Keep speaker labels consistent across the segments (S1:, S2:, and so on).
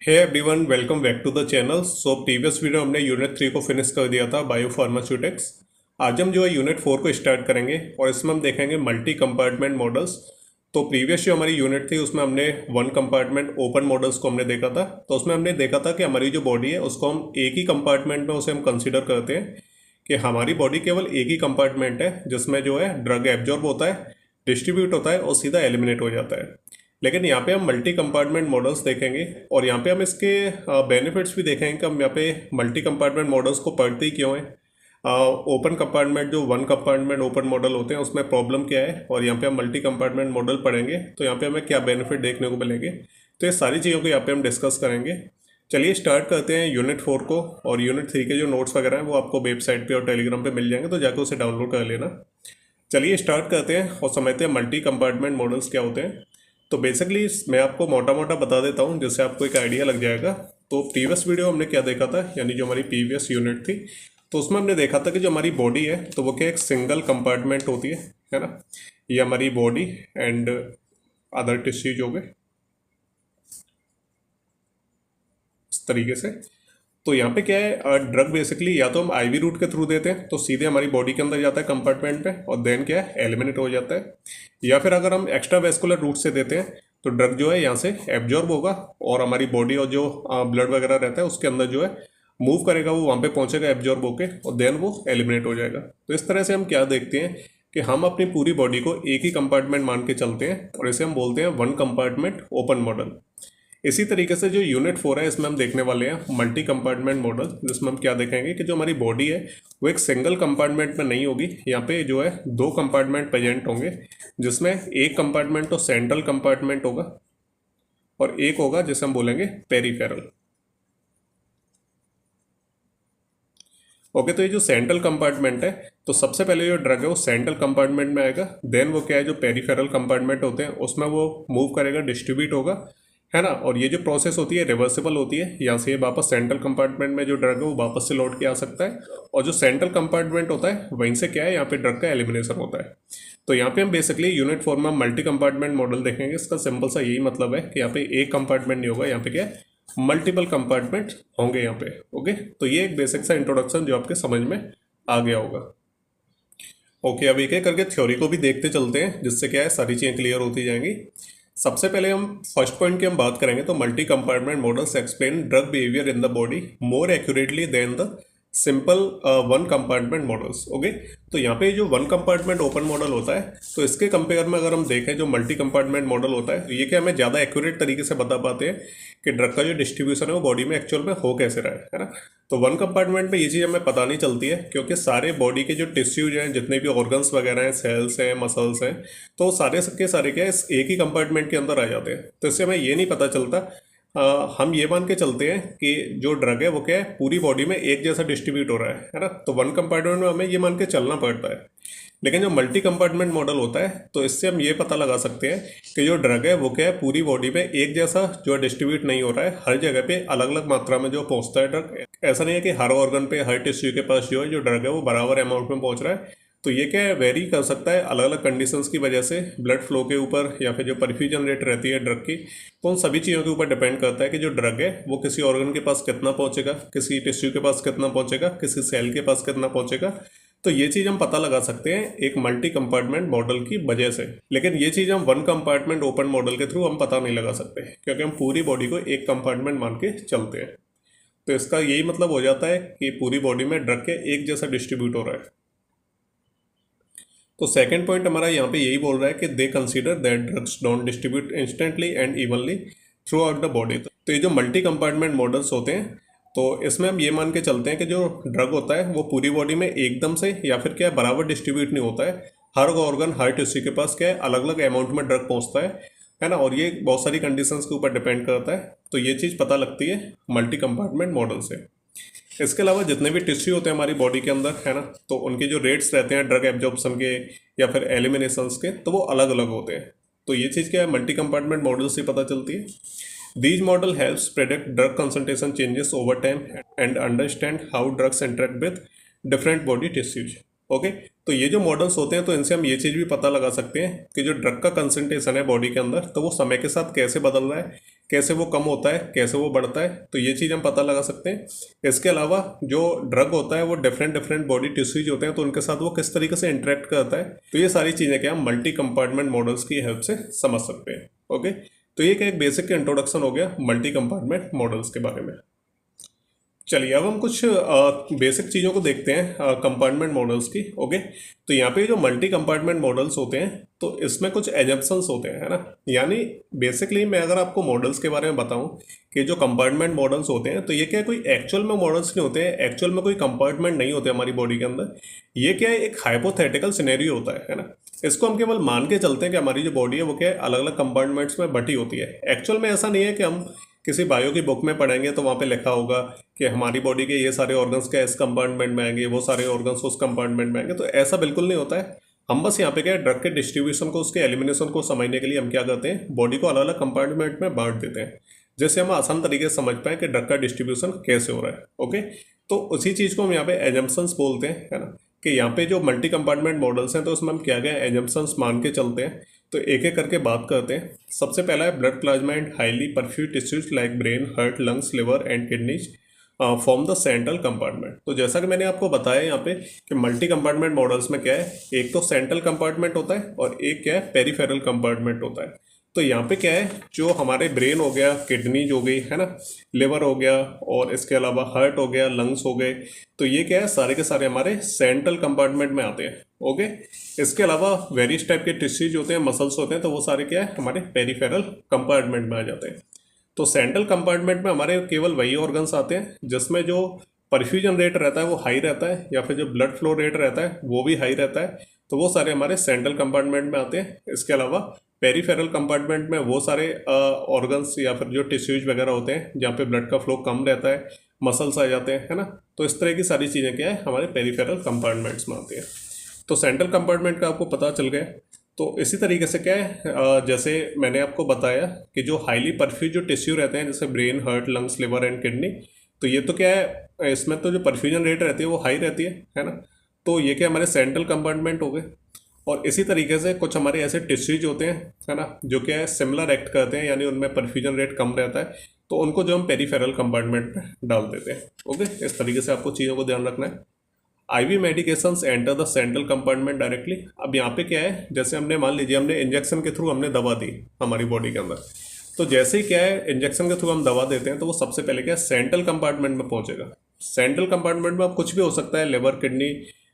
S1: Hey everyone, welcome back to the channel. So previous video हमने unit 3 को finish कर दिया था, बायो फार्मास्यूटिक्स। आज हम जो है यूनिट 4 को स्टार्ट करेंगे और इसमें हम देखेंगे मल्टी कंपार्टमेंट मॉडल्स। तो प्रीवियस जो हमारी यूनिट थी उसमें हमने वन कंपार्टमेंट ओपन मॉडल्स को हमने देखा था। तो उसमें हमने देखा था कि हमारी जो बॉडी है उसको हम एक ही कंपार्टमेंट में उसे हम कंसिडर करते हैं कि हमारी बॉडी केवल एक ही कंपार्टमेंट है जिसमें जो है ड्रग एब्जॉर्ब होता है, डिस्ट्रीब्यूट होता है और सीधा एलिमिनेट हो जाता है। लेकिन यहाँ पे हम मल्टी कंपार्टमेंट मॉडल्स देखेंगे और यहाँ पे हम इसके बेनिफिट्स भी देखेंगे कि हम यहाँ पे मल्टी कंपार्टमेंट मॉडल्स को पढ़ते ही क्यों हैं। ओपन कंपार्टमेंट जो वन कंपार्टमेंट ओपन मॉडल होते हैं उसमें प्रॉब्लम क्या है, और यहाँ पे हम मल्टी कंपार्टमेंट मॉडल पढ़ेंगे तो यहाँ पे हमें क्या बेनिफिट देखने को मिलेंगे। तो ये सारी चीज़ों को यहाँ पे हम डिस्कस करेंगे। चलिए स्टार्ट करते हैं यूनिट 4 को। और यूनिट 3 के जो नोट्स वगैरह हैं वो आपको वेबसाइट पे और टेलीग्राम पे मिल जाएंगे, तो जाकर उसे डाउनलोड कर लेना। चलिए स्टार्ट करते हैं और समझते हैं मल्टी कंपार्टमेंट मॉडल्स क्या होते हैं। तो बेसिकली मैं आपको मोटा मोटा बता देता हूँ जिससे आपको एक आइडिया लग जाएगा। तो प्रीवियस वीडियो हमने क्या देखा था, यानी जो हमारी प्रीवियस यूनिट थी, तो उसमें हमने देखा था कि जो हमारी बॉडी है तो वो क्या एक सिंगल कंपार्टमेंट होती है ना। ये हमारी बॉडी एंड अदर टिश्यूज हो गए इस तरीके से। तो यहाँ पे क्या है, ड्रग बेसिकली या तो हम आईवी रूट के थ्रू देते हैं तो सीधे हमारी बॉडी के अंदर जाता है कंपार्टमेंट पे और देन क्या है एलिमिनेट हो जाता है, या फिर अगर हम एक्स्ट्रा वेस्कुलर रूट से देते हैं तो ड्रग जो है यहाँ से एब्जॉर्ब होगा और हमारी बॉडी और जो ब्लड वगैरह रहता है उसके अंदर जो है मूव करेगा, वो वहाँ पे पहुँचेगा एब्जॉर्ब होके और देन वो एलिमिनेट हो जाएगा। तो इस तरह से हम क्या देखते हैं कि हम अपनी पूरी बॉडी को एक ही कंपार्टमेंट मान के चलते हैं और इसे हम बोलते हैं वन कंपार्टमेंट ओपन मॉडल। इसी तरीके से जो यूनिट 4 है इसमें हम देखने वाले हैं मल्टी कंपार्टमेंट मॉडल, जिसमें हम क्या देखेंगे कि जो हमारी बॉडी है वो एक सिंगल कंपार्टमेंट में नहीं होगी। यहाँ पे जो है दो कंपार्टमेंट प्रेजेंट होंगे, जिसमें एक कंपार्टमेंट तो सेंट्रल कंपार्टमेंट होगा और एक होगा जिसे हम बोलेंगे पेरिफेरल। ओके, तो ये जो सेंट्रल कंपार्टमेंट है तो सबसे पहले जो ड्रग है वो सेंट्रल कंपार्टमेंट में आएगा, देन वो क्या है जो पेरिफेरल कंपार्टमेंट होते हैं उसमें वो मूव करेगा, डिस्ट्रीब्यूट होगा, है ना। और ये जो प्रोसेस होती है रिवर्सिबल होती है, यहाँ से ये वापस सेंट्रल कंपार्टमेंट में जो ड्रग है वो वापस से लौट के आ सकता है, और जो सेंट्रल कंपार्टमेंट होता है वहीं से क्या है यहाँ पे ड्रग का एलिमिनेशन होता है। तो यहाँ पे हम बेसिकली यूनिट 4 में मल्टी कंपार्टमेंट मॉडल देखेंगे। इसका सिंपल सा यही मतलब है कि यहाँ पे एक कंपार्टमेंट नहीं होगा, यहाँ पे क्या है मल्टीपल कंपार्टमेंट होंगे यहाँ पे। ओके, तो ये एक बेसिक सा इंट्रोडक्शन जो आपके समझ में आ गया होगा। ओके, अब एक एक करके थ्योरी को भी देखते चलते हैं जिससे क्या है सारी चीज़ें क्लियर होती जाएंगी। सबसे पहले हम फर्स्ट पॉइंट की हम बात करेंगे तो multi compartment models explain drug behaviour in the body more accurately than the simple one compartment models. Okay, तो यहाँ पे जो वन कंपार्टमेंट ओपन मॉडल होता है तो इसके कंपेयर में अगर हम देखें जो मल्टी कंपार्टमेंट मॉडल होता है तो ये क्या हमें ज़्यादा एक्यूरेट तरीके से बता पाते हैं कि ड्रग का जो डिस्ट्रीब्यूशन है वो बॉडी में एक्चुअल में हो कैसे रहा है ना। तो वन कंपार्टमेंट में ये चीज़ हमें पता नहीं चलती है क्योंकि सारे बॉडी के जो टिश्यूज हैं, जितने भी ऑर्गन्स वगैरह हैं, सेल्स हैं, मसल्स हैं, तो सारे के सारे क्या है इस एक ही कंपार्टमेंट के अंदर आ जाते हैं। तो इससे हमें ये नहीं पता चलता। हम ये मान के चलते हैं कि जो ड्रग है वो क्या है पूरी बॉडी में एक जैसा डिस्ट्रीब्यूट हो रहा है ना। तो वन कंपार्टमेंट में हमें ये मान के चलना पड़ता है। लेकिन जो मल्टी कंपार्टमेंट मॉडल होता है तो इससे हम ये पता लगा सकते हैं कि जो ड्रग है वो क्या है पूरी बॉडी में एक जैसा जो डिस्ट्रीब्यूट नहीं हो रहा है, हर जगह पे अलग अलग मात्रा में जो पहुंचता है ड्रग। ऐसा नहीं है कि हर ऑर्गन पे, हर टिश्यू के पास जो है जो ड्रग है वो बराबर अमाउंट में पहुंच रहा है। तो ये क्या है वेरी कर सकता है अलग अलग कंडीशंस की वजह से, ब्लड फ्लो के ऊपर या फिर जो परफ्यूजन रेट रहती है ड्रग की, तो उन सभी चीज़ों के ऊपर डिपेंड करता है कि जो ड्रग है वो किसी ऑर्गन के पास कितना पहुंचेगा, किसी टिश्यू के पास कितना पहुंचेगा, किसी सेल के पास कितना पहुंचेगा। तो ये चीज़ हम पता लगा सकते हैं एक मल्टी कंपार्टमेंट मॉडल की वजह से। लेकिन ये चीज़ हम वन कंपार्टमेंट ओपन मॉडल के थ्रू हम पता नहीं लगा सकते क्योंकि हम पूरी बॉडी को एक कंपार्टमेंट मान के चलते हैं। तो इसका यही मतलब हो जाता है कि पूरी बॉडी में ड्रग के एक जैसा डिस्ट्रीब्यूट हो रहा है। तो सेकंड पॉइंट हमारा यहाँ पे यही बोल रहा है कि दे consider that drugs don't distribute instantly and evenly through out the body. तो ये जो मल्टी कंपार्टमेंट मॉडल्स होते हैं तो इसमें हम ये मान के चलते हैं कि जो ड्रग होता है वो पूरी बॉडी में एकदम से या फिर क्या है बराबर डिस्ट्रीब्यूट नहीं होता है। हर ऑर्गन, हर टिश्यू के पास क्या है अलग अलग अमाउंट में ड्रग पहुँचता है ना। और ये बहुत सारी कंडीशंस के ऊपर डिपेंड करता है। तो ये चीज़ पता लगती है मल्टी कंपार्टमेंट मॉडल से। इसके अलावा जितने भी टिश्यू होते हैं हमारी बॉडी के अंदर, है ना, तो उनके जो रेट्स रहते हैं ड्रग एब्जॉर्प्शन के या फिर एलिमिनेशंस के, तो वो अलग अलग होते हैं। तो ये चीज़ क्या है मल्टी कंपार्टमेंट मॉडल से पता चलती है। These model helps predict drug concentration changes over time and understand how drugs interact with different body tissues. Okay, तो ये जो मॉडल्स होते हैं तो इनसे हम ये चीज़ भी पता लगा सकते हैं कि जो ड्रग का कंसंट्रेशन है बॉडी के अंदर तो वो समय के साथ कैसे बदल रहा है, कैसे वो कम होता है, कैसे वो बढ़ता है, तो ये चीज़ हम पता लगा सकते हैं। इसके अलावा जो ड्रग होता है वो डिफरेंट डिफरेंट बॉडी टिश्यूज होते हैं, तो उनके साथ वो किस तरीके से इंटरेक्ट करता है, तो ये सारी चीज़ें क्या हम मल्टी कंपार्टमेंट मॉडल्स की हेल्प से समझ सकते हैं। ओके, तो ये क्या एक बेसिक इंट्रोडक्शन हो गया मल्टी कंपार्टमेंट मॉडल्स के बारे में। चलिए अब हम कुछ बेसिक चीज़ों को देखते हैं कंपार्टमेंट मॉडल्स की। ओके, तो यहाँ पे जो मल्टी कंपार्टमेंट मॉडल्स होते हैं तो इसमें कुछ एजम्पशंस होते हैं, है ना। यानी बेसिकली मैं अगर आपको मॉडल्स के बारे में बताऊं कि जो कंपार्टमेंट मॉडल्स होते हैं तो ये क्या कोई एक्चुअल में मॉडल्स नहीं होते हैं, एक्चुअल में कोई कंपार्टमेंट नहीं होते हमारी बॉडी के अंदर। ये क्या है एक हाइपोथेटिकल सिनेरियो होता है ना। इसको हम केवल मान के चलते हैं कि हमारी जो बॉडी है वो क्या है अलग अलग कंपार्टमेंट्स में बटी होती है। एक्चुअल में ऐसा नहीं है कि हम किसी बायो की बुक में पढ़ेंगे तो वहाँ पे लिखा होगा कि हमारी बॉडी के ये सारे ऑर्गन्स क्या इस कंपार्टमेंट में आएंगे, वो सारे ऑर्गन्स उस कंपार्टमेंट में आएंगे, तो ऐसा बिल्कुल नहीं होता है। हम बस यहाँ पे क्या है ड्रग के डिस्ट्रीब्यूशन को, उसके एलिमिनेशन को समझने के लिए हम क्या करते हैं बॉडी को अलग अलग कंपार्टमेंट में बांट देते हैं, जिससे हम आसान तरीके से समझ पाएँ कि ड्रग का डिस्ट्रीब्यूशन कैसे हो रहा है। ओके, तो उसी चीज़ को हम यहाँ पे एजम्पशंस बोलते हैं, है ना, कि यहाँ पे जो मल्टी कंपार्टमेंट मॉडल्स हैं तो उसमें हम क्या क्या एजम्पशंस मान के चलते हैं। तो एक एक करके बात करते हैं। सबसे पहला है blood plasma and highly perfuse tissues like brain, heart, lungs, liver and kidneys form the central compartment. तो जैसा कि मैंने आपको बताया यहाँ पे कि मल्टी कंपार्टमेंट मॉडल्स में क्या है, एक तो सेंट्रल कंपार्टमेंट होता है और एक क्या है पेरिफेरल कंपार्टमेंट होता है। तो यहाँ पे क्या है जो हमारे ब्रेन हो गया, किडनीज हो गई, है ना, लिवर हो गया और इसके अलावा हार्ट हो गया, लंग्स हो गए, तो ये क्या है सारे के सारे हमारे सेंट्रल कंपार्टमेंट में आते हैं। ओके, इसके अलावा वेरियस टाइप के टिश्यूज होते हैं, मसल्स होते हैं, तो वो सारे क्या है हमारे पेरिफेरल कंपार्टमेंट में आ जाते हैं। तो सेंट्रल कंपार्टमेंट में हमारे केवल वही ऑर्गन्स आते हैं जिसमें जो परफ्यूजन रेट रहता है वो हाई रहता है, या फिर जो ब्लड फ्लो रेट रहता है वो भी हाई रहता है, तो वो सारे हमारे सेंट्रल कंपार्टमेंट में आते हैं। इसके अलावा पेरिफेरल कंपार्टमेंट में वो सारे ऑर्गन्स या फिर जो टिश्यूज वगैरह होते हैं जहाँ पे ब्लड का फ्लो कम रहता है, मसल्स आ जाते हैं, है ना, तो इस तरह की सारी चीज़ें क्या है हमारे पेरिफेरल कंपार्टमेंट्स में आती हैं। तो सेंट्रल कंपार्टमेंट का आपको पता चल गया। तो इसी तरीके से क्या है जैसे मैंने आपको बताया कि जो हाईली परफ्यूज जो टिश्यू रहते हैं जैसे brain, heart, lungs, liver and kidney, तो ये तो क्या है इसमें तो जो परफ्यूजन रेट रहती है वो हाई रहती है ना, तो ये क्या हमारे सेंट्रल कंपार्टमेंट हो गए। और इसी तरीके से कुछ हमारे ऐसे टिश्यूज होते हैं, है ना, जो क्या है सिमिलर एक्ट करते हैं, यानी उनमें परफ्यूजन रेट कम रहता है, तो उनको जो हम पेरिफेरल कंपार्टमेंट में डाल देते हैं। ओके, इस तरीके से आपको चीज़ों को ध्यान रखना है। IV medications enter the central compartment directly. अब यहाँ पे क्या है जैसे हमने मान लीजिए हमने इंजेक्शन के थ्रू हमने दवा दी हमारी बॉडी के अंदर, तो जैसे ही क्या है इंजेक्शन के थ्रू हम दवा देते हैं तो वो सबसे पहले क्या है सेंट्रल कंपार्टमेंट में पहुंचेगा। सेंट्रल कंपार्टमेंट में अब कुछ भी हो सकता है, लिवर, किडनी,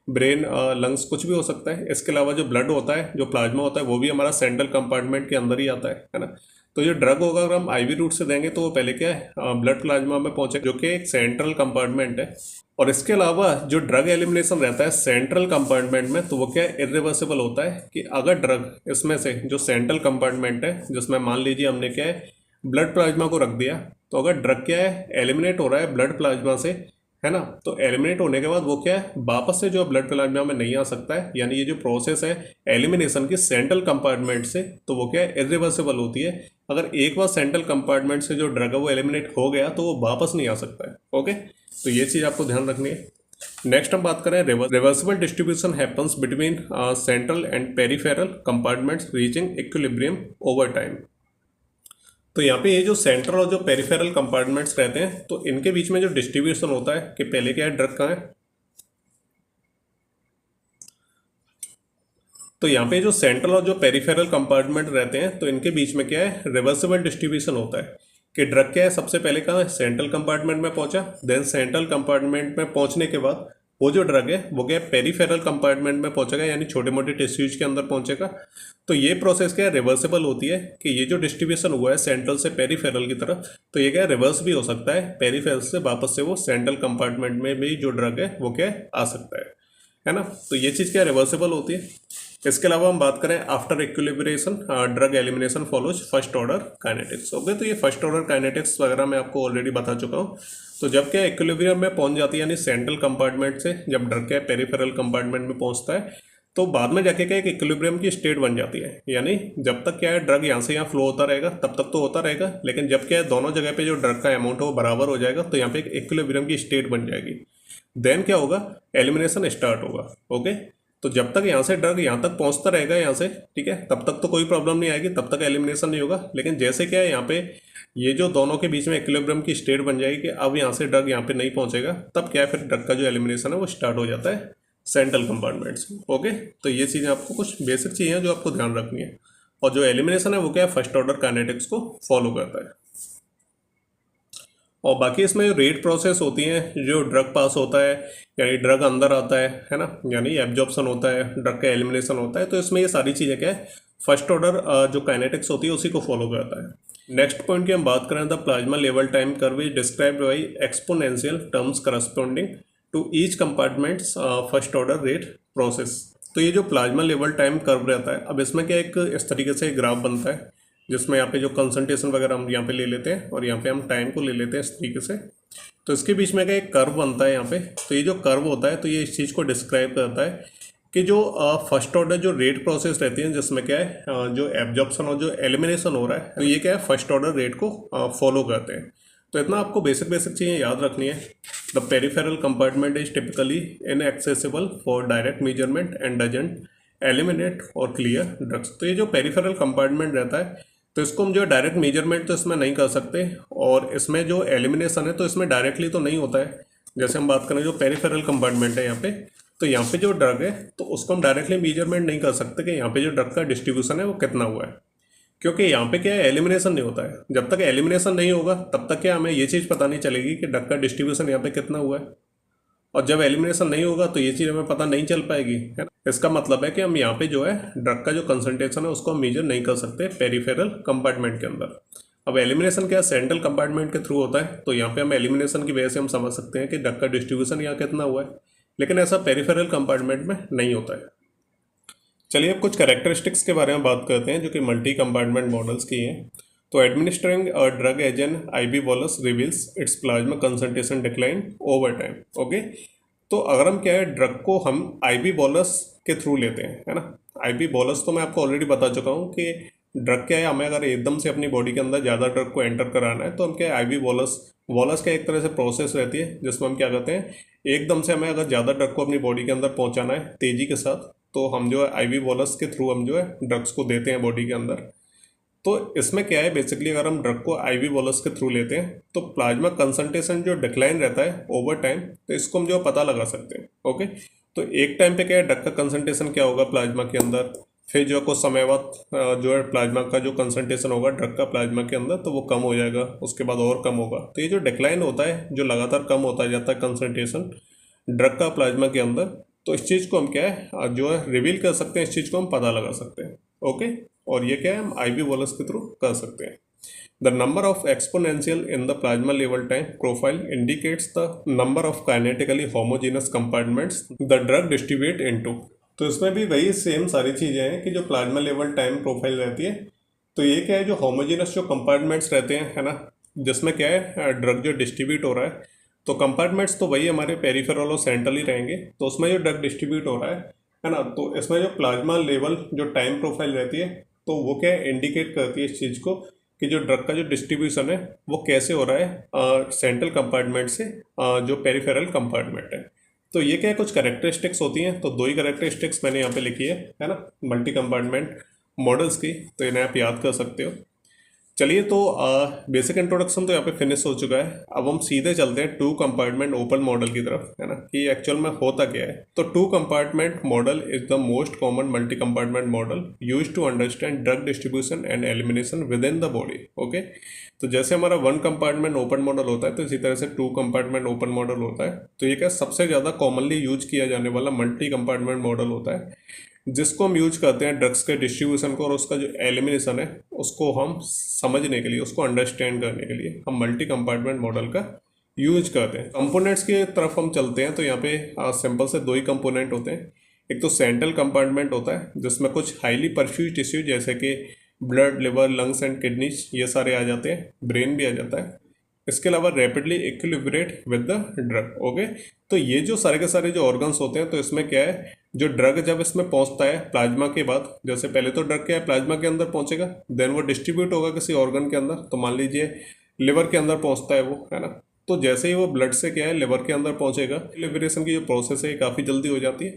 S1: ब्रेन, लंग्स, कुछ भी हो सकता है। इसके अलावा जो ब्लड होता है, जो प्लाज्मा होता है, वो भी हमारा सेंट्रल कंपार्टमेंट के अंदर ही आता है ना। तो जो ड्रग होगा अगर हम आईवी रूट से देंगे तो वो पहले क्या है ब्लड प्लाज्मा में पहुंचे, जो कि एक सेंट्रल कंपार्टमेंट है। और इसके अलावा जो ड्रग एलिमिनेशन रहता है सेंट्रल कंपार्टमेंट में, तो वो क्या है इरिवर्सिबल होता है कि अगर ड्रग इसमें से जो सेंट्रल कंपार्टमेंट है जिसमें मान लीजिए हमने क्या है ब्लड प्लाज्मा को रख दिया, तो अगर ड्रग क्या है एलिमिनेट हो रहा है ब्लड प्लाज्मा से, है ना, तो एलिमिनेट होने के बाद वो क्या है वापस से जो ब्लड प्लाज्मा में नहीं आ सकता है, यानी ये जो प्रोसेस है एलिमिनेशन की सेंट्रल कंपार्टमेंट से, तो वो क्या है इरिवर्सिबल होती है। अगर एक बार सेंट्रल कंपार्टमेंट से जो ड्रग है वो एलिमिनेट हो गया तो वो वापस नहीं आ सकता है। ओके, तो ये चीज़ आपको ध्यान रखनी है। नेक्स्ट हम बात करें reversible distribution happens between central and peripheral compartments reaching equilibrium over time. तो यहाँ पे ये जो सेंट्रल और जो पेरिफेरल कंपार्टमेंट्स रहते हैं तो इनके बीच में जो डिस्ट्रीब्यूशन होता है कि पहले क्या है ड्रग कहाँ है, तो यहाँ पे जो सेंट्रल और जो पेरिफेरल कंपार्टमेंट रहते हैं तो इनके बीच में क्या है रिवर्सिबल डिस्ट्रीब्यूशन होता है कि ड्रग क्या है सबसे पहले कहाँ है सेंट्रल कंपार्टमेंट में पहुंचा, देन सेंट्रल कंपार्टमेंट में पहुंचने के बाद वो जो ड्रग है वो क्या है पेरिफेरल कंपार्टमेंट में पहुंचेगा, यानी छोटे मोटे टिश्यूज के अंदर पहुंचेगा। तो ये प्रोसेस क्या है रिवर्सिबल होती है कि ये जो डिस्ट्रीब्यूशन हुआ है सेंट्रल से पेरिफेरल की तरफ, तो ये क्या है रिवर्स भी हो सकता है, पेरिफेरल से वापस से वो सेंट्रल कंपार्टमेंट में भी जो ड्रग है वो क्या है आ सकता है ना। तो ये चीज़ क्या रिवर्सिबल होती है। इसके अलावा हम बात करें after equilibration drug elimination follows first order kinetics. Okay, तो ये फर्स्ट ऑर्डर काइनेटिक्स वगैरह मैं आपको ऑलरेडी बता चुका हूँ। तो जब क्या इक्विलिब्रियम में पहुंच जाती है, यानी सेंट्रल कंपार्टमेंट से जब ड्रग क्या पेरिफेरल कंपार्टमेंट में पहुंचता है, तो बाद में जाके क्या एक इक्विलिब्रियम की स्टेट बन जाती है, यानी जब तक क्या है ड्रग यहाँ से यहाँ फ्लो होता रहेगा तब तक तो होता रहेगा, लेकिन जब क्या है दोनों जगह पे जो ड्रग का अमाउंट है वो बराबर हो जाएगा तो यहाँ पे एक इक्विलिब्रियम की स्टेट बन जाएगी। देन क्या होगा एलिमिनेशन स्टार्ट होगा। ओके, तो जब तक यहाँ से ड्रग यहाँ तक पहुँचता रहेगा यहाँ से, ठीक है, तब तक तो कोई प्रॉब्लम नहीं आएगी, तब तक एलिमिनेशन नहीं होगा। लेकिन जैसे क्या है यहाँ पे ये जो दोनों के बीच में इक्विलिब्रियम की स्टेट बन जाएगी कि अब यहाँ से ड्रग यहाँ पे नहीं पहुँचेगा, तब क्या है फिर ड्रग का जो एलिमिनेशन है वो स्टार्ट हो जाता है सेंट्रल कंपार्टमेंट से। ओके, तो ये चीज़ें आपको कुछ बेसिक चीज़ें हैं जो आपको ध्यान रखनी है। और जो एलिमिनेशन है वो क्या है, फर्स्ट ऑर्डर काइनेटिक्स को फॉलो करता है। और बाकी इसमें जो रेट प्रोसेस होती हैं, जो ड्रग पास होता है यानी ड्रग अंदर आता है ना, यानी एब्जॉर्प्शन होता है, ड्रग का एलिमिनेशन होता है, तो इसमें ये सारी चीज़ें क्या है फर्स्ट ऑर्डर जो काइनेटिक्स होती है उसी को फॉलो करता है। नेक्स्ट पॉइंट की हम बात करें, the plasma level time curve is described by exponential terms corresponding to each compartments first order rate process. तो ये जो प्लाज्मा लेवल टाइम कर्व रहता है, अब इसमें क्या एक इस तरीके से ग्राफ बनता है जिसमें यहाँ पे जो कंसंट्रेशन वगैरह हम यहाँ पे ले लेते हैं और यहाँ पे हम टाइम को ले लेते हैं इस तरीके से। तो इसके बीच में क्या एक कर्व बनता है यहाँ पे। तो ये जो कर्व होता है तो ये इस चीज़ को डिस्क्राइब करता है कि जो फर्स्ट ऑर्डर जो रेट प्रोसेस रहती है जिसमें क्या है जो एब्जॉर्प्शन और जो एलिमिनेशन हो रहा है, तो ये क्या है फर्स्ट ऑर्डर रेट को फॉलो करते हैं। तो इतना आपको बेसिक चीज़ें याद रखनी है। The peripheral compartment is typically inaccessible for direct measurement and doesn't eliminate और क्लियर ड्रग्स। तो ये जो पेरिफेरल कंपार्टमेंट रहता है तो इसको हम जो डायरेक्ट मेजरमेंट तो इसमें नहीं कर सकते, और इसमें जो एलिमिनेशन है तो इसमें डायरेक्टली तो नहीं होता है। जैसे हम बात करें जो पेरिफेरल कंपार्टमेंट है यहाँ पे, तो यहाँ पे जो ड्रग है तो उसको हम डायरेक्टली मेजरमेंट नहीं कर सकते कि यहाँ पे जो ड्रग का डिस्ट्रीब्यूशन है वो कितना हुआ है, क्योंकि यहाँ पे क्या है एलिमिनेशन नहीं होता है। जब तक एलिमिनेशन नहीं होगा तब तक क्या हमें ये चीज़ पता नहीं चलेगी कि ड्रग का डिस्ट्रीब्यूशन यहाँ पे कितना हुआ है, और जब एलिमिनेशन नहीं होगा तो ये चीज़ हमें पता नहीं चल पाएगी, है ना। इसका मतलब है कि हम यहाँ पे जो है ड्रग का जो कंसंट्रेशन है उसको हम मेजर नहीं कर सकते पेरिफेरल कंपार्टमेंट के अंदर। अब एलिमिनेशन क्या सेंट्रल कंपार्टमेंट के थ्रू होता है, तो यहाँ पे हम एलिमिनेशन की वजह से हम समझ सकते हैं कि ड्रग का डिस्ट्रीब्यूशन यहाँ कितना हुआ है, लेकिन ऐसा पेरिफेरल कंपार्टमेंट में नहीं होता है। चलिए अब कुछ कैरेक्टरिस्टिक्स के बारे में बात करते हैं जो कि मल्टी कंपार्टमेंट मॉडल्स की हैं। तो administering a drug as an IV bolus reveals its plasma concentration decline over time. Okay, तो अगर हम क्या है ड्रग को हम आईवी बोलस के थ्रू लेते हैं, है ना। आईवी बोलस तो मैं आपको ऑलरेडी बता चुका हूँ कि ड्रग क्या है, हमें अगर एकदम से अपनी बॉडी के अंदर ज़्यादा ड्रग को एंटर कराना है तो हम क्या है आईवी बोलस का एक तरह से प्रोसेस रहती है जिसमें हम क्या करते हैं एकदम से हमें अगर ज़्यादा ड्रग को अपनी बॉडी के अंदर पहुँचाना है तेज़ी के साथ, तो हम जो है आईवी बोलस के थ्रू हम जो है ड्रग्स को देते हैं बॉडी के अंदर। तो इसमें क्या है बेसिकली अगर हम ड्रग को आईवी बोलस के थ्रू लेते हैं तो प्लाज्मा कंसंट्रेशन जो डिक्लाइन रहता है ओवर टाइम, तो इसको हम जो पता लगा सकते हैं। ओके, तो एक टाइम पे क्या है ड्रग का कंसंट्रेशन क्या होगा प्लाज्मा के अंदर, फिर जो कुछ समय बाद जो है प्लाज्मा का जो कंसंट्रेशन होगा ड्रग का प्लाज्मा के अंदर तो वो कम हो जाएगा, उसके बाद और कम होगा। तो ये जो डिक्लाइन होता है जो लगातार कम होता जाता है कंसंट्रेशन ड्रग का प्लाज्मा के अंदर, तो इस चीज़ को हम क्या है जो है रिवील कर सकते हैं, इस चीज़ को हम पता लगा सकते हैं। ओके, और ये क्या है हम आईवी बोलस के थ्रू कर सकते हैं। The number of exponential in the plasma level time profile indicates the number of kinetically homogeneous compartments the drug distribute into. तो इसमें भी वही सेम सारी चीज़ें हैं कि जो प्लाज्मा लेवल टाइम प्रोफाइल रहती है, तो ये क्या है जो होमोजेनस जो कंपार्टमेंट्स रहते हैं, है ना, जिसमें क्या है ड्रग जो डिस्ट्रीब्यूट हो रहा है, तो कंपार्टमेंट्स तो वही हमारे पेरिफेरल और सेंट्रल ही रहेंगे। तो उसमें जो ड्रग डिस्ट्रीब्यूट हो रहा है ना, तो इसमें जो प्लाज्मा लेवल जो टाइम प्रोफाइल रहती है तो वो क्या इंडिकेट करती है इस चीज़ को कि जो ड्रग का जो डिस्ट्रीब्यूशन है वो कैसे हो रहा है सेंट्रल कंपार्टमेंट से जो पेरिफेरल कंपार्टमेंट है। तो ये क्या कुछ कैरेक्टरिस्टिक्स होती हैं, तो दो ही कैरेक्टरिस्टिक्स मैंने यहाँ पे लिखी है ना, मल्टी कंपार्टमेंट मॉडल्स की, तो इन्हें आप याद कर सकते हो। चलिए तो बेसिक इंट्रोडक्शन तो यहाँ पे फिनिश हो चुका है। अब हम सीधे चलते हैं टू कंपार्टमेंट ओपन मॉडल की तरफ, है ना, कि एक्चुअल में होता क्या है। तो two compartment model is the most common multi compartment model used to understand drug distribution and elimination within the body. Okay, तो जैसे हमारा वन कंपार्टमेंट ओपन मॉडल होता है तो इसी तरह से टू कंपार्टमेंट ओपन मॉडल होता है। तो ये क्या सबसे ज़्यादा कॉमनली यूज किया जाने वाला मल्टी कंपार्टमेंट मॉडल होता है जिसको हम यूज करते हैं ड्रग्स के डिस्ट्रीब्यूशन को और उसका जो एलिमिनेशन है उसको हम समझने के लिए, उसको अंडरस्टैंड करने के लिए हम मल्टी कंपार्टमेंट मॉडल का यूज करते हैं। कंपोनेंट्स की तरफ हम चलते हैं तो यहाँ पे सिंपल से दो ही कंपोनेंट होते हैं। एक तो सेंट्रल कंपार्टमेंट होता है जिसमें कुछ हाईली परफ्यूज टिश्यू जैसे कि blood, liver, lungs and kidneys ये सारे आ जाते हैं, ब्रेन भी आ जाता है। इसके अलावा rapidly equilibrate with the drug. Okay, तो ये जो सारे के सारे जो ऑर्गन्स होते हैं तो इसमें क्या है जो ड्रग जब इसमें पहुंचता है प्लाज्मा के बाद, जैसे पहले तो ड्रग क्या है प्लाज्मा के अंदर पहुंचेगा, देन वो डिस्ट्रीब्यूट होगा किसी ऑर्गन के अंदर। तो मान लीजिए लिवर के अंदर पहुंचता है वो, है ना, तो जैसे ही वो ब्लड से क्या है लिवर के अंदर पहुंचेगा, लिबरेशन की जो प्रोसेस है काफ़ी जल्दी हो जाती है,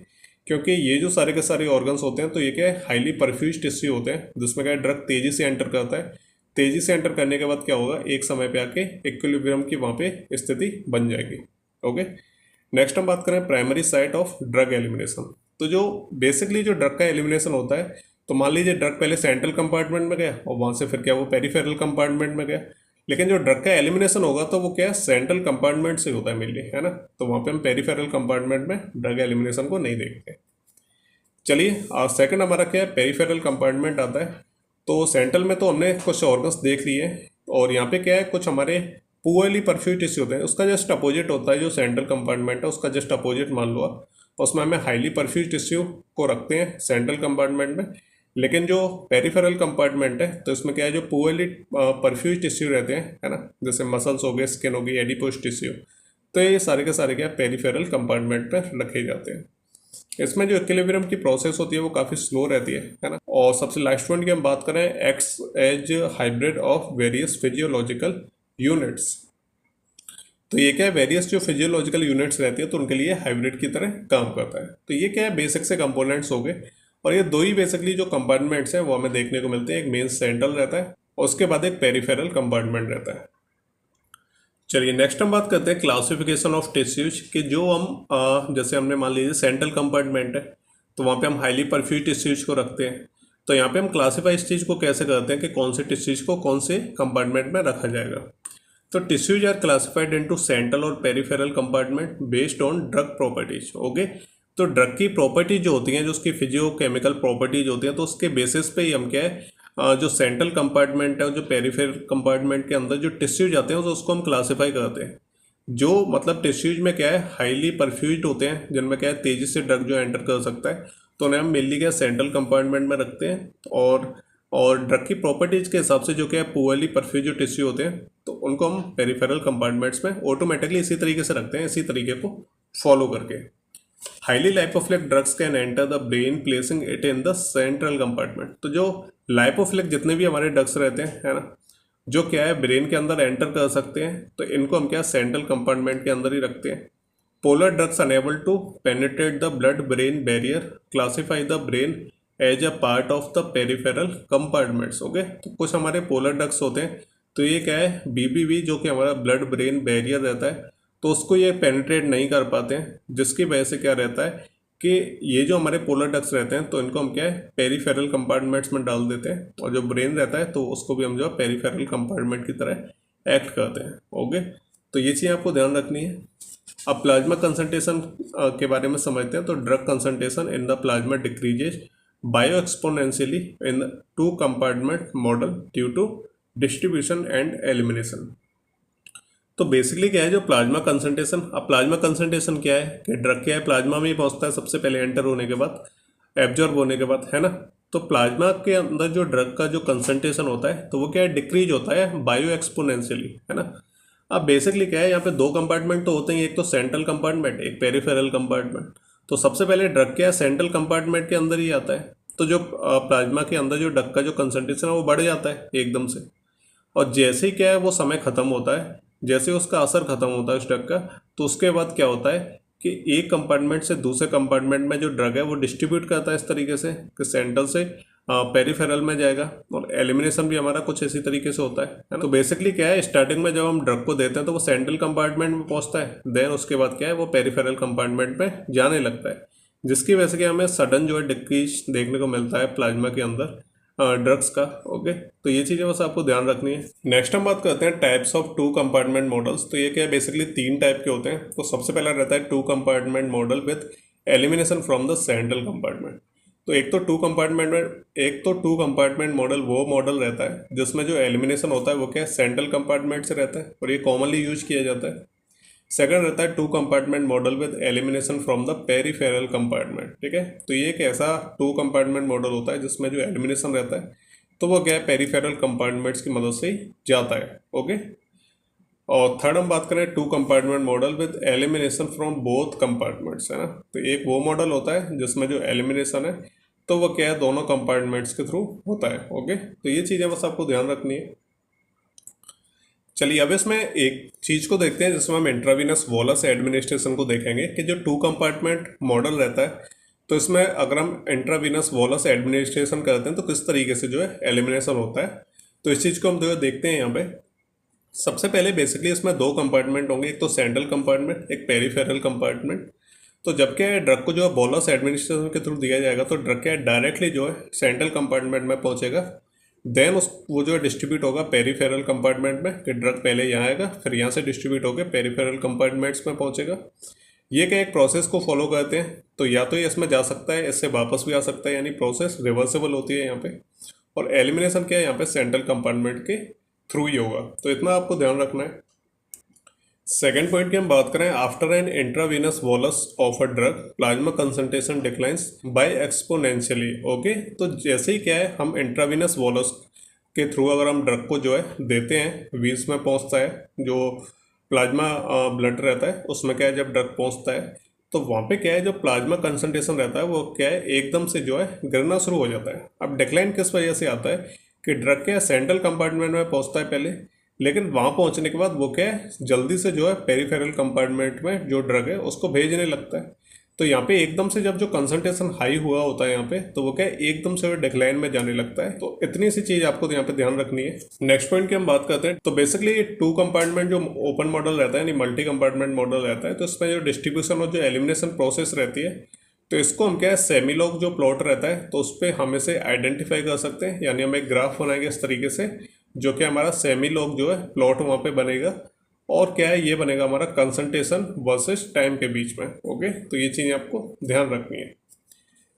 S1: क्योंकि ये जो सारे के सारे ऑर्गन्स होते हैं तो ये क्या है, हाईली परफ्यूज टिश्यू होते हैं, जिसमें क्या है ड्रग तेज़ी से एंटर करता है। तेज़ी से एंटर करने के बाद क्या होगा, एक समय पे आके इक्विलिब्रियम की वहाँ पे स्थिति बन जाएगी। ओके, नेक्स्ट हम बात करें primary site of drug elimination. तो जो बेसिकली जो ड्रग का एलिमिनेशन होता है, तो मान लीजिए ड्रग पहले सेंट्रल कंपार्टमेंट में गया और वहाँ से फिर क्या वो पेरिफेरल कंपार्टमेंट में गया, लेकिन जो ड्रग का एलिमिनेशन होगा तो वो क्या है, सेंट्रल कंपार्टमेंट से होता है मेनली, है ना। तो वहाँ पे हम पेरिफेरल कंपार्टमेंट में ड्रग एलिमिनेशन को नहीं देखते। चलिए सेकंड हमारा क्या है, पेरिफेरल कंपार्टमेंट आता है। तो सेंट्रल में तो हमने कुछ ऑर्गन्स देख लिए, और यहाँ पे क्या है, कुछ हमारे पुअरली परफ्यूज टिश्यू होते हैं, उसका जस्ट अपोजिट होता है जो सेंट्रल कंपार्टमेंट है, उसका जस्ट अपोजिट मान लो आप। उसमें हमें हाईली परफ्यूज टिश्यू को रखते हैं सेंट्रल कंपार्टमेंट में। लेकिन जो पेरिफेरल कंपार्टमेंट है तो इसमें क्या है, जो पुअरली परफ्यूज टिश्यू रहते हैं, है ना, जैसे मसल्स हो गए, स्किन हो गई, एडिपोज टिश्यू, तो ये सारे के सारे क्या है, पेरिफेरल कंपार्टमेंट पर रखे जाते हैं। इसमें जो इक्विलिब्रियम की प्रोसेस होती है वो काफ़ी स्लो रहती है ना। और सबसे लास्ट पॉइंट की हम बात करें, X as hybrid of various physiological units. तो ये क्या है, वेरियस जो फिजियोलॉजिकल यूनिट्स रहती है तो उनके लिए हाइब्रिड की तरह काम करता है। तो ये क्या है, बेसिक से कंपोनेंट्स हो गए, और ये दो ही बेसिकली जो कंपार्टमेंट्स हैं वो हमें देखने को मिलते हैं, एक मेन सेंट्रल रहता है और उसके बाद एक पेरिफेरल कंपार्टमेंट रहता है। चलिए नेक्स्ट हम बात करते हैं क्लासिफिकेशन ऑफ टिश्यूज, कि जो हम जैसे हमने मान लीजिए सेंट्रल कंपार्टमेंट है तो वहाँ पे हम हाईली परफ्यूज टिश्यूज को रखते हैं। तो यहाँ पे हम क्लासीफाई इस चीज़ को कैसे करते हैं कि कौन से टिश्यूज को कौन से कंपार्टमेंट में रखा जाएगा। तो tissues are classified into central और peripheral compartment based on drug properties. Okay, तो ड्रग की प्रॉपर्टीज जो होती हैं, जो उसकी फिजियो केमिकल प्रॉपर्टीज होती हैं, तो उसके बेसिस पे ही हम क्या है, जो सेंट्रल कंपार्टमेंट है और जो पेरिफेरल कंपार्टमेंट के अंदर जो टिश्यूज आते हैं तो उसको हम क्लासीफाई करते हैं। जो मतलब टिश्यूज में क्या है, हाईली परफ्यूज्ड होते हैं, जिनमें क्या है तेज़ी से ड्रग जो एंटर कर सकता है, तो उन्हें हम मेनली क्या सेंट्रल कंपार्टमेंट में रखते हैं। और ड्रग की प्रॉपर्टीज़ के हिसाब से जो क्या है पुअरली परफ्यूज जो टिश्यू होते हैं तो उनको हम पेरिफेरल कंपार्टमेंट्स में ऑटोमेटिकली इसी तरीके से रखते हैं, इसी तरीके को फॉलो करके। Highly lipophilic drugs can enter the brain placing it in the central compartment. तो जो लाइपोफिलिक जितने भी हमारे ड्रग्स रहते हैं, है ना, जो क्या है ब्रेन के अंदर एंटर कर सकते हैं, तो इनको हम क्या सेंट्रल कंपार्टमेंट के अंदर ही रखते हैं। Polar drugs unable to penetrate the blood brain barrier classify the brain as a part of the peripheral compartments. Okay, तो कुछ हमारे पोलर ड्रग्स होते हैं, तो ये क्या है बीबीबी, जो कि हमारा ब्लड ब्रेन बैरियर रहता है, तो उसको ये पेनिट्रेट नहीं कर पाते हैं, जिसकी वजह से क्या रहता है कि ये जो हमारे पोलर डक्ट्स रहते हैं तो इनको हम क्या है पेरिफेरल कंपार्टमेंट्स में डाल देते हैं, और जो ब्रेन रहता है तो उसको भी हम जो पेरिफेरल कंपार्टमेंट की तरह एक्ट करते हैं। ओके, तो ये चीज़ आपको ध्यान रखनी है। अब प्लाज्मा कंसंट्रेशन के बारे में समझते हैं। तो drug concentration in the plasma decreases bio exponentially in two compartment model due to distribution and elimination. तो बेसिकली क्या है जो प्लाज्मा कंसंट्रेशन, अब प्लाज्मा कंसंट्रेशन क्या है कि ड्रग क्या है प्लाज्मा में ही पहुंचता है सबसे पहले एंटर होने के बाद, एब्जॉर्ब होने के बाद, है ना। तो प्लाज्मा के अंदर जो ड्रग का जो कंसंट्रेशन होता है तो वो क्या है डिक्रीज होता है बायो एक्सपोनेंशियली, है ना। अब बेसिकली क्या है यहाँ पे दो कंपार्टमेंट तो होते हैं, एक तो सेंट्रल कंपार्टमेंट, एक पेरिफेरल कंपार्टमेंट। तो सबसे पहले ड्रग क्या है सेंट्रल कंपार्टमेंट के अंदर ही आता है, तो जो प्लाज्मा के अंदर जो ड्रग का जो कंसंट्रेशन है वो बढ़ जाता है एकदम से। और जैसे ही क्या है वो समय ख़त्म होता है, जैसे उसका असर ख़त्म होता है उस ड्रग का, तो उसके बाद क्या होता है कि एक कंपार्टमेंट से दूसरे कंपार्टमेंट में जो ड्रग है वो डिस्ट्रीब्यूट करता है इस तरीके से कि सेंट्रल से पेरिफेरल में जाएगा, और एलिमिनेशन भी हमारा कुछ इसी तरीके से होता है ना। तो बेसिकली क्या है स्टार्टिंग में जब हम ड्रग को देते हैं तो वो सेंट्रल कंपार्टमेंट में पहुंचता है, देन उसके बाद क्या है वो पेरिफेरल कंपार्टमेंट में जाने लगता है, जिसकी वजह से क्या हमें सडन जो है डिक्रीज देखने को मिलता है प्लाज्मा के अंदर ड्रग्स का। ओके, तो ये चीज़ें बस आपको ध्यान रखनी है। नेक्स्ट हम बात करते हैं types of two compartment models. तो ये क्या है बेसिकली तीन टाइप के होते हैं। तो सबसे पहला रहता है two compartment model with elimination from the central compartment. तो एक तो टू कंपार्टमेंट मॉडल वो मॉडल रहता है जिसमें जो एलिमिनेशन होता है वो क्या है सेंट्रल कंपार्टमेंट से रहता है, और ये कॉमनली यूज किया जाता है। सेकंड रहता है two compartment model with elimination from the peripheral compartment. ठीक है, तो ये एक ऐसा टू कंपार्टमेंट मॉडल होता है जिसमें जो एलिमिनेशन रहता है तो वो क्या है पेरिफेरल कंपार्टमेंट्स की मदद से ही जाता है। ओके, और थर्ड हम बात करें two compartment model with elimination from both compartments, है ना। तो एक वो मॉडल होता है जिसमें जो एलिमिनेशन है तो वो क्या है दोनों कंपार्टमेंट्स के थ्रू होता है। ओके, तो ये चीज़ें बस आपको ध्यान रखनी है। चलिए अब इसमें एक चीज़ को देखते हैं जिसमें हम इंट्रावीनस वॉलस एडमिनिस्ट्रेशन को देखेंगे कि जो टू कंपार्टमेंट मॉडल रहता है तो इसमें अगर हम इंट्रावीनस बोलस एडमिनिस्ट्रेशन करते हैं तो किस तरीके से जो है एलिमिनेशन होता है, तो इस चीज़ को हम जो देखते हैं यहाँ पे। सबसे पहले बेसिकली इसमें दो कंपार्टमेंट होंगे, एक तो सेंट्रल कंपार्टमेंट, एक पेरिफेरल कंपार्टमेंट। तो जब क्या है ड्रग को जो है बोलस एडमिनिस्ट्रेशन के थ्रू दिया जाएगा तो ड्रग क्या है डायरेक्टली जो है सेंट्रल कंपार्टमेंट में पहुंचेगा, देन वो जो है डिस्ट्रीब्यूट होगा पेरिफेरल कंपार्टमेंट में, कि ड्रग पहले यहाँ आएगा फिर यहाँ से डिस्ट्रीब्यूट होकर पेरिफेरल कंपार्टमेंट्स में पहुंचेगा। ये क्या एक प्रोसेस को फॉलो करते हैं, तो या तो ये इसमें जा सकता है, इससे वापस भी आ सकता है, यानी प्रोसेस रिवर्सिबल होती है यहाँ पे। और एलिमिनेशन क्या है यहाँ पे सेंट्रल कंपार्टमेंट के थ्रू ही होगा, तो इतना आपको ध्यान रखना है। सेकेंड पॉइंट की हम बात करें, after an intravenous bolus of a drug plasma concentration declines bi exponentially. Okay, तो जैसे ही क्या है हम इंट्रावीनस बोलस के थ्रू अगर हम ड्रग को जो है देते हैं, वीन्स में पहुंचता है, जो प्लाज्मा ब्लड रहता है उसमें क्या है जब ड्रग पहुंचता है तो वहाँ पे क्या है जो प्लाज्मा कंसंट्रेशन रहता है वो क्या है एकदम से जो है गिरना शुरू हो जाता है। अब डिक्लाइन किस वजह से आता है कि ड्रग क्या है सेंट्रल कंपार्टमेंट में पहुंचता है पहले, लेकिन वहाँ पहुँचने के बाद वो क्या है जल्दी से जो है पेरिफेरल कंपार्टमेंट में जो ड्रग है उसको भेजने लगता है। तो यहाँ पे एकदम से जब जो कंसंट्रेशन हाई हुआ होता है यहाँ पे तो वो क्या है एकदम से डिक्लाइन में जाने लगता है। तो इतनी सी चीज़ आपको यहाँ पे ध्यान रखनी है। नेक्स्ट पॉइंट की हम बात करते हैं, तो बेसिकली टू कंपार्टमेंट जो ओपन मॉडल रहता है यानी मल्टी कंपार्टमेंट मॉडल रहता है, तो इसमें जो डिस्ट्रीब्यूशन और जो एलिमिनेशन प्रोसेस रहती है तो इसको हम क्या है सेमीलॉग जो प्लॉट रहता है तो उस पर हम इसे आइडेंटिफाई कर सकते हैं, यानी हम एक ग्राफ बनाएंगे इस तरीके से जो कि हमारा सेमीलॉग जो है प्लॉट वहाँ पे बनेगा, और क्या है ये बनेगा हमारा कंसंट्रेशन वर्सेस टाइम के बीच में। ओके, तो ये चीज़ आपको ध्यान रखनी है।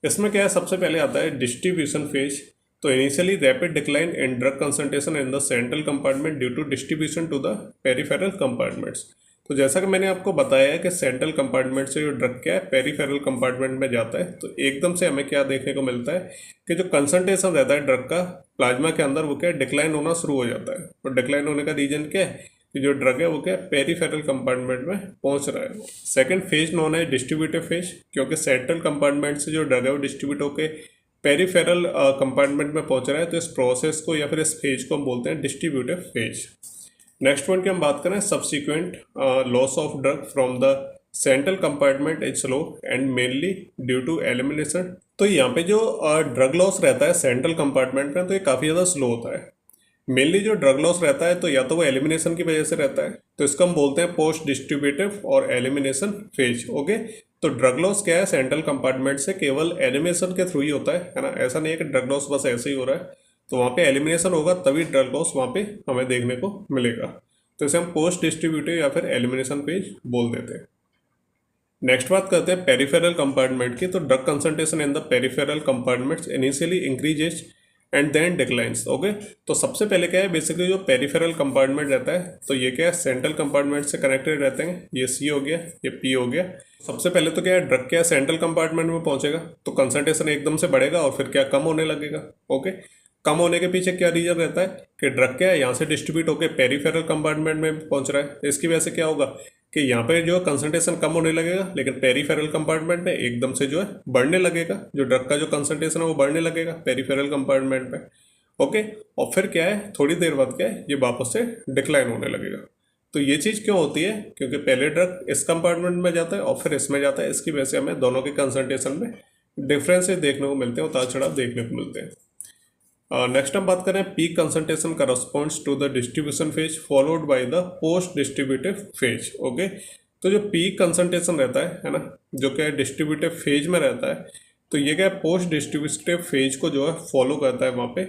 S1: इसमें क्या है सबसे पहले आता है डिस्ट्रीब्यूशन फेज। तो initially rapid decline in drug concentration in the central compartment due to distribution to the peripheral compartments. तो जैसा कि मैंने आपको बताया है कि सेंट्रल कंपार्टमेंट से जो ड्रग क्या है पेरिफेरल कंपार्टमेंट में जाता है तो एकदम से हमें क्या देखने को मिलता है कि जो कंसंट्रेशन रहता है ड्रग का प्लाज्मा के अंदर वो क्या डिक्लाइन होना शुरू हो जाता है। और डिक्लाइन होने का रीजन क्या है कि जो ड्रग है वो क्या पेरिफेरल कंपार्टमेंट में पहुंच रहा है। सेकंड फेज नोन है डिस्ट्रीब्यूटिव फेज, क्योंकि सेंट्रल कंपार्टमेंट से जो ड्रग है वो डिस्ट्रीब्यूट होकर पेरिफेरल कंपार्टमेंट में पहुंच रहा है, तो इस प्रोसेस को या फिर इस फेज को हम बोलते हैं डिस्ट्रीब्यूटिव फेज। नेक्स्ट पॉइंट की हम बात करें subsequent loss of drug from the central compartment is slow and mainly due to elimination. तो यहाँ पे जो ड्रग लॉस रहता है सेंट्रल कंपार्टमेंट में तो ये काफ़ी ज़्यादा स्लो होता है। मेनली जो ड्रग लॉस रहता है तो या तो वो एलिमिनेशन की वजह से रहता है, तो इसको हम बोलते हैं पोस्ट डिस्ट्रीब्यूटिव और एलिमिनेशन फेज। ओके, तो ड्रग लॉस क्या है सेंट्रल कंपार्टमेंट से केवल एलिमिनेशन के थ्रू ही होता है ना, ऐसा नहीं है कि ड्रग लॉस बस ऐसे ही हो रहा है। तो वहाँ पे एलिमिनेशन होगा तभी ड्रग लॉस वहाँ पे हमें देखने को मिलेगा, तो इसे हम पोस्ट डिस्ट्रीब्यूटिव या फिर एलिमिनेशन फेज बोल देते हैं। नेक्स्ट बात करते हैं पेरिफेरल कंपार्टमेंट की। तो drug concentration in the peripheral compartments initially increases and then declines. Okay, तो सबसे पहले क्या है बेसिकली जो पेरिफेरल कंपार्टमेंट रहता है तो ये क्या है सेंट्रल कंपार्टमेंट से कनेक्टेड रहते हैं, ये सी हो गया ये पी हो गया। सबसे पहले तो क्या है ड्रग क्या है सेंट्रल कंपार्टमेंट में पहुंचेगा तो कंसंट्रेशन एकदम से बढ़ेगा और फिर क्या कम होने लगेगा। ओके, कम होने के पीछे क्या रीजन रहता है कि ड्रग क्या है यहाँ से डिस्ट्रीब्यूट होकर पेरिफेरल कंपार्टमेंट में पहुंच रहा है, इसकी वजह से क्या होगा कि यहाँ पे जो कंसंट्रेशन कम होने लगेगा लेकिन पेरिफेरल कंपार्टमेंट में एकदम से जो है बढ़ने लगेगा, जो ड्रग का जो कंसंट्रेशन है वो बढ़ने लगेगा पेरिफेरल कंपार्टमेंट में। ओके, और फिर क्या है थोड़ी देर बाद क्या है ये वापस से डिक्लाइन होने लगेगा। तो ये चीज़ क्यों होती है क्योंकि पहले ड्रग इस कंपार्टमेंट में जाता है और फिर इसमें जाता है, इसकी वजह से हमें दोनों के कंसंट्रेशन में डिफरेंसेस देखने को मिलते हैं, उतार चढ़ाव देखने को मिलते हैं। नेक्स्ट हम बात करें peak concentration corresponds to the distribution phase followed by the post distributive phase. Okay, तो जो पीक कंसंट्रेशन रहता है ना जो क्या है डिस्ट्रीब्यूटिव फेज में रहता है तो ये क्या है पोस्ट डिस्ट्रीब्यूटिव फेज को जो है फॉलो करता है वहाँ पे।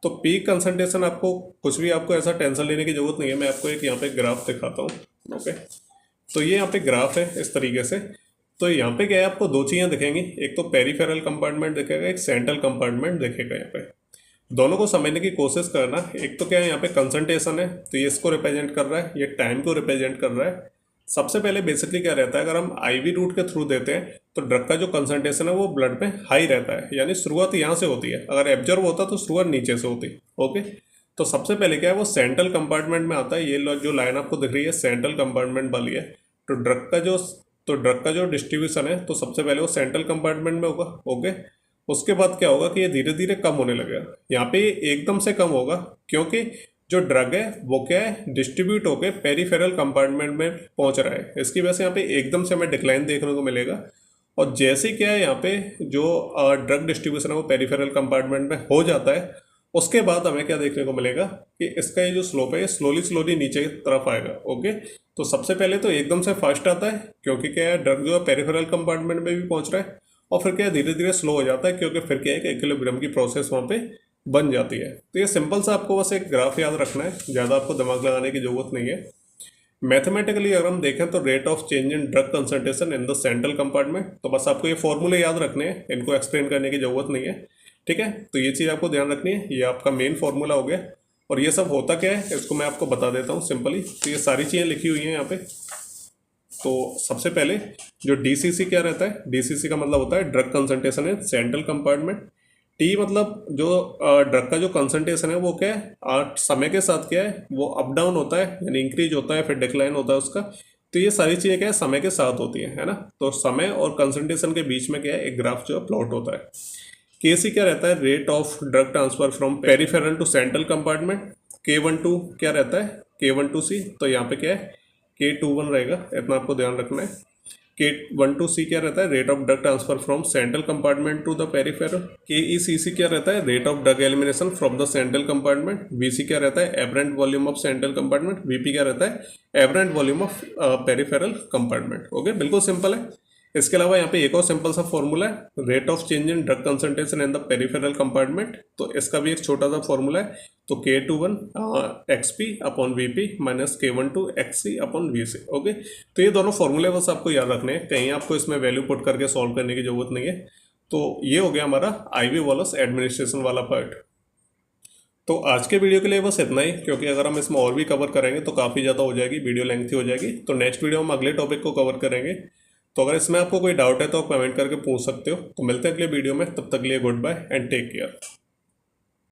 S1: तो पीक कंसंट्रेशन आपको कुछ भी आपको ऐसा टेंशन लेने की जरूरत नहीं है, मैं आपको एक यहाँ पे ग्राफ दिखाता हूँ। ओके, तो ये यहाँ पे ग्राफ है इस तरीके से। तो यहाँ पे क्या है आपको दो चीज़ें दिखेंगी, एक तो पेरिफेरल कंपार्टमेंट दिखेगा, एक सेंट्रल कंपार्टमेंट दिखेगा। यहाँ पे दोनों को समझने की कोशिश करना। एक तो क्या है यहाँ पे कंसंट्रेशन है तो ये इसको रिप्रेजेंट कर रहा है, ये टाइम को रिप्रेजेंट कर रहा है। सबसे पहले बेसिकली क्या रहता है अगर हम आईवी रूट के थ्रू देते हैं तो ड्रग का जो कंसंट्रेशन है वो ब्लड में हाई रहता है, यानी शुरुआत यहाँ से होती है, अगर एब्जॉर्ब होता तो शुरुआत नीचे से होती। ओके, तो सबसे पहले क्या है वो सेंट्रल कंपार्टमेंट में आता है, ये जो लाइन आपको दिख रही है सेंट्रल कंपार्टमेंट वाली है। तो ड्रग का जो डिस्ट्रीब्यूशन है तो सबसे पहले वो सेंट्रल कंपार्टमेंट में होगा। ओके, उसके बाद क्या होगा कि ये धीरे धीरे कम होने लगेगा, यहाँ पे एकदम से कम होगा क्योंकि जो ड्रग है वो क्या है डिस्ट्रीब्यूट होकर पेरिफेरल कंपार्टमेंट में पहुंच रहा है, इसकी वजह से यहाँ पे एकदम से हमें डिक्लाइन देखने को मिलेगा। और जैसे ही क्या है यहाँ पे जो ड्रग डिस्ट्रीब्यूशन है वो पेरिफेरल कंपार्टमेंट में हो जाता है, उसके बाद हमें क्या देखने को मिलेगा कि इसका ये जो स्लोप है ये स्लोली स्लोली नीचे की तरफ आएगा। ओके, तो सबसे पहले तो एकदम से फास्ट आता है क्योंकि क्या है ड्रग जो है पेरिफेरल कंपार्टमेंट में भी पहुंच रहा है, और फिर क्या है धीरे धीरे स्लो हो जाता है क्योंकि फिर क्या है कि इक्विलिब्रियम की प्रोसेस वहाँ पे बन जाती है। तो ये सिंपल सा आपको बस एक ग्राफ याद रखना है, ज़्यादा आपको दिमाग लगाने की जरूरत नहीं है। मैथमेटिकली अगर हम देखें तो rate of change in drug concentration in the central compartment, तो बस आपको ये फॉर्मूले याद रखने हैं, इनको एक्सप्लेन करने की जरूरत नहीं है। ठीक है, तो ये चीज़ आपको ध्यान रखनी है, ये आपका मेन फॉर्मूला हो गया। और ये सब होता क्या है इसको मैं आपको बता देता हूँ सिंपली। तो ये सारी चीज़ें लिखी हुई हैं यहाँ पे। तो सबसे पहले जो डीसीसी क्या रहता है, डीसीसी का मतलब होता है drug concentration in central compartment. T मतलब जो ड्रग का जो कंसंट्रेशन है वो क्या है समय के साथ क्या है वो अप डाउन होता है, यानी इंक्रीज होता है फिर डिक्लाइन होता है उसका। तो ये सारी चीज़ें क्या है समय के साथ होती है ना। तो समय और कंसंट्रेशन के बीच में क्या है एक ग्राफ जो है प्लॉट होता है। केसी क्या रहता है, rate of drug transfer from peripheral to central compartment. K12 क्या रहता है, K12C, तो यहाँ पे क्या है K21 रहेगा, इतना आपको ध्यान रखना है। K12C क्या रहता है, rate of drug transfer from central compartment to the peripheral. KECC क्या रहता है, rate of drug elimination from the central compartment. VC क्या रहता है, apparent volume of central compartment. VP क्या रहता है, apparent volume of peripheral compartment. Okay, बिल्कुल सिंपल है। इसके अलावा यहाँ पे एक और सिंपल सा फॉर्मूला है, rate of change in drug concentration in the peripheral compartment. तो इसका भी एक छोटा सा फॉर्मूला है, तो K21 XP upon VP minus K12 XC upon VC। Okay, तो ये दोनों फॉर्मूले बस आपको याद रखने हैं, कहीं आपको इसमें वैल्यू पुट करके सॉल्व करने की जरूरत नहीं है। तो ये हो गया हमारा IV वॉलस एडमिनिस्ट्रेशन वाला पार्ट। तो आज के वीडियो के लिए बस इतना ही, क्योंकि अगर हम इसमें और भी कवर करेंगे तो काफ़ी ज़्यादा हो जाएगी, वीडियो लेंथी हो जाएगी। तो नेक्स्ट वीडियो हम अगले टॉपिक को कवर करेंगे। तो अगर इसमें आपको कोई डाउट है तो आप कमेंट करके पूछ सकते हो। तो मिलते हैं अगले वीडियो में, तब तक के लिए goodbye and take care.